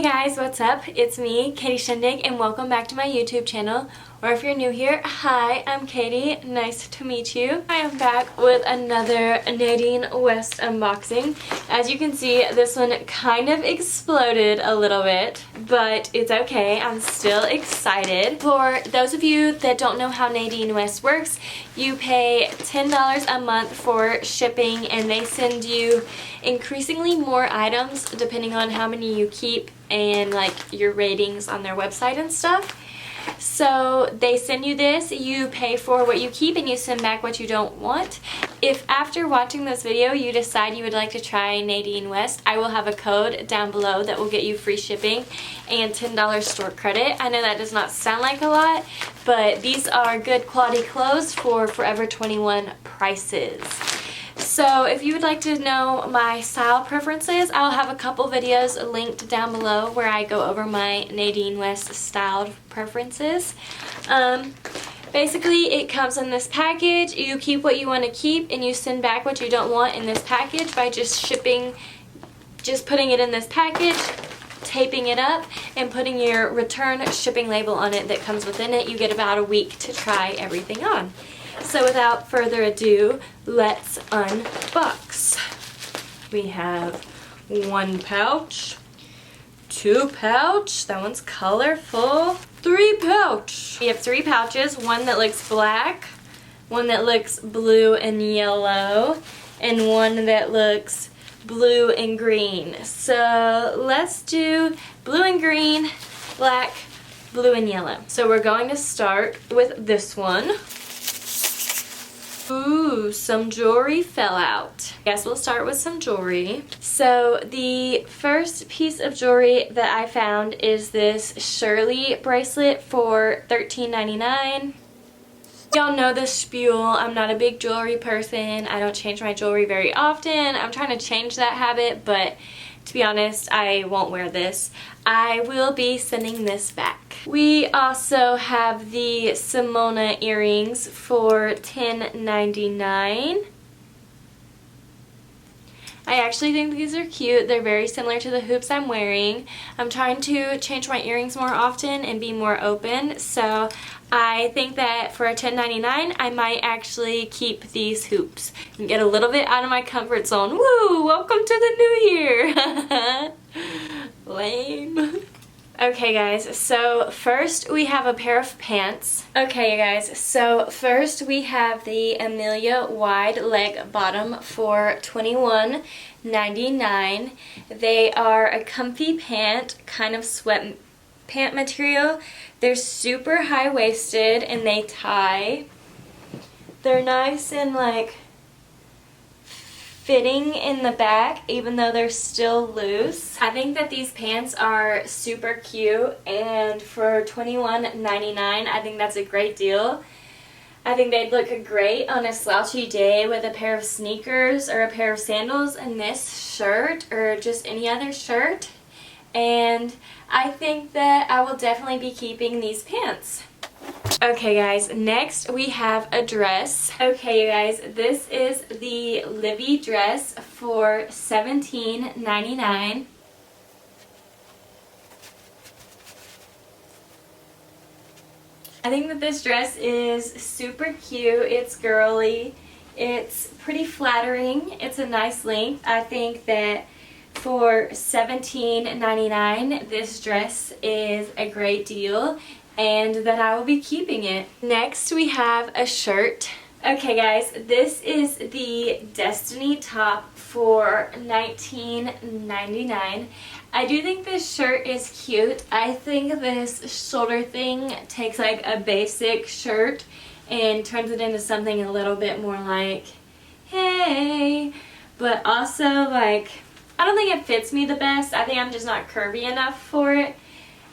Hey guys, what's up? It's me, Katie Shindig, and welcome back to my YouTube channel. Or if you're new here, hi, I'm Katie. Nice to meet you. I am back with another Nadine West unboxing. As you can see, this one kind of exploded a little bit, but it's okay. I'm still excited. For those of you that don't know how Nadine West works, you pay $10 a month for shipping, and they send you increasingly more items depending on how many you keep and like your ratings on their website and stuff. So they send you this, you pay for what you keep, and you send back what you don't want. If after watching this video you decide you would like to try Nadine West, I will have a code down below that will get you free shipping and $10 store credit. I know that does not sound like a lot, but these are good quality clothes for Forever 21 prices. So if you would like to know my style preferences, I'll have a couple videos linked down below where I go over my Nadine West styled preferences. Basically, it comes in this package. You keep what you want to keep and you send back what you don't want in this package by just putting it in this package, taping it up, and putting your return shipping label on it that comes within it. You get about a week to try everything on. So without further ado, let's unbox. We have one pouch, two pouch, that one's colorful, three pouch. We have three pouches, one that looks black, one that looks blue and yellow, and one that looks blue and green. So let's do blue and green, black, blue and yellow. So we're going to start with this one. Ooh, some jewelry fell out. I guess we'll start with some jewelry. So the first piece of jewelry that I found is this Shirley bracelet for $13.99. Y'all know the spiel. I'm not a big jewelry person. I don't change my jewelry very often. I'm trying to change that habit, but to be honest, I won't wear this. I will be sending this back. We also have the Simona earrings for $10.99. I actually think these are cute. They're very similar to the hoops I'm wearing. I'm trying to change my earrings more often and be more open, so I think that for $10.99 I might actually keep these hoops and get a little bit out of my comfort zone. Woo! Welcome to the new year! Lame. Okay guys, so first we have a pair of pants. Okay guys, so first we have the Amelia wide leg bottom for $21.99. They are a comfy pant, kind of sweat pant material. They're super high-waisted and they tie. They're nice and like fitting in the back even though they're still loose. I think that these pants are super cute, and for $21.99 I think that's a great deal. I think they'd look great on a slouchy day with a pair of sneakers or a pair of sandals and this shirt or just any other shirt, and I think that I will definitely be keeping these pants. Okay guys, next we have a dress. Okay you guys, this is the Livy dress for $17.99. I think that this dress is super cute. It's girly. It's pretty flattering. It's a nice length. I think that for $17.99 this dress is a great deal, and that I will be keeping it. Next we have a shirt. Okay guys, this is the Destiny top for $19.99. I do think this shirt is cute. I think this shoulder thing takes like a basic shirt and turns it into something a little bit more like, hey, but also like, I don't think it fits me the best. I think I'm just not curvy enough for it.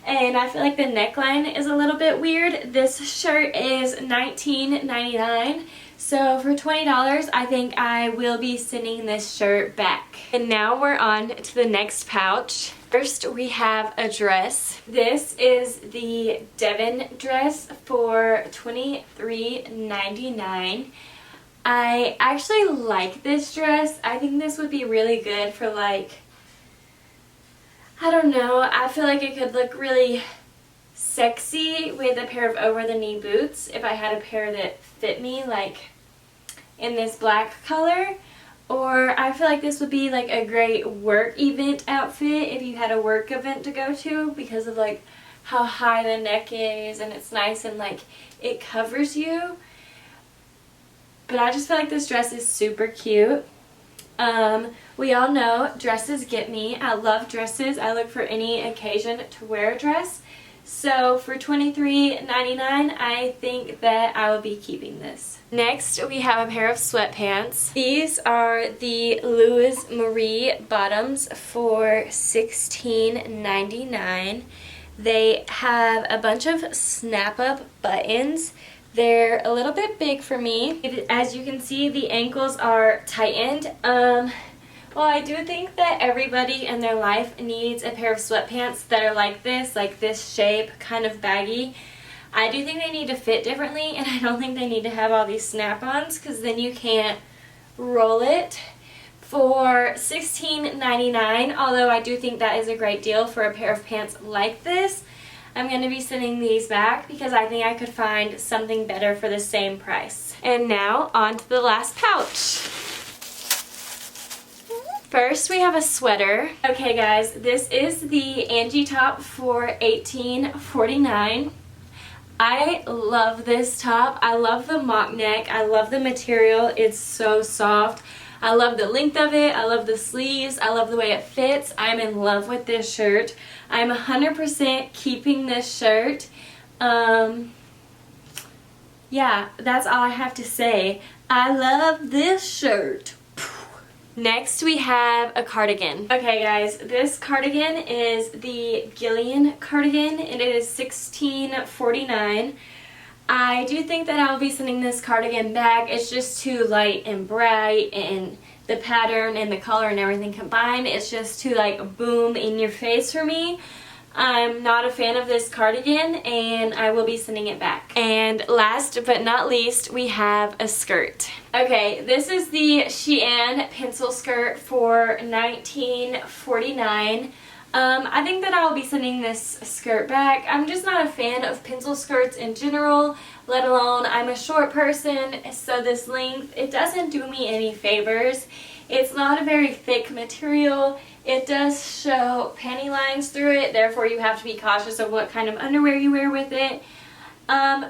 And I feel like the neckline is a little bit weird. This shirt is $19.99. So for $20, I think I will be sending this shirt back. And now we're on to the next pouch. First we have a dress. This is the Devon dress for $23.99. I actually like this dress. I think this would be really good for like, I don't know, I feel like it could look really sexy with a pair of over-the-knee boots if I had a pair that fit me, like in this black color. Or I feel like this would be like a great work event outfit if you had a work event to go to, because of like how high the neck is and it's nice and like it covers you. But I just feel like this dress is super cute. We all know dresses get me. I love dresses. I look for any occasion to wear a dress. So for $23.99, I think that I will be keeping this. Next, we have a pair of sweatpants. These are the Louis Marie bottoms for $16.99. They have a bunch of snap-up buttons. They're a little bit big for me. As you can see, the ankles are tightened. Well, I do think that everybody in their life needs a pair of sweatpants that are like this shape, kind of baggy. I do think they need to fit differently, and I don't think they need to have all these snap-ons, because then you can't roll it. For $16.99, although I do think that is a great deal for a pair of pants like this, I'm going to be sending these back because I think I could find something better for the same price. And now, on to the last pouch. First, we have a sweater. Okay guys, this is the Angie top for $18.49. I love this top. I love the mock neck. I love the material. It's so soft. I love the length of it. I love the sleeves. I love the way it fits. I'm in love with this shirt. I'm 100% keeping this shirt. Yeah, that's all I have to say. I love this shirt. Next, we have a cardigan. Okay guys, this cardigan is the Gillian cardigan, and it is $16.49. I do think that I'll be sending this cardigan back. It's just too light and bright, and the pattern and the color and everything combined, it's just too like boom in your face for me. I'm not a fan of this cardigan, and I will be sending it back. And last but not least, we have a skirt. Okay, this is the Shein pencil skirt for $19.49. I think that I'll be sending this skirt back. I'm just not a fan of pencil skirts in general, let alone I'm a short person, so this length, it doesn't do me any favors. It's not a very thick material. It does show panty lines through it, therefore you have to be cautious of what kind of underwear you wear with it.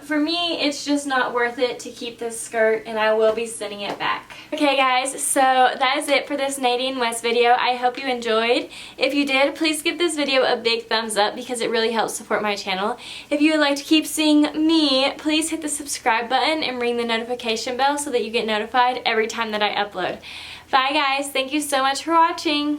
For me, it's just not worth it to keep this skirt, and I will be sending it back. Okay guys, so that is it for this Nadine West video. I hope you enjoyed. If you did, please give this video a big thumbs up because it really helps support my channel. If you would like to keep seeing me, please hit the subscribe button and ring the notification bell so that you get notified every time that I upload. Bye guys, thank you so much for watching.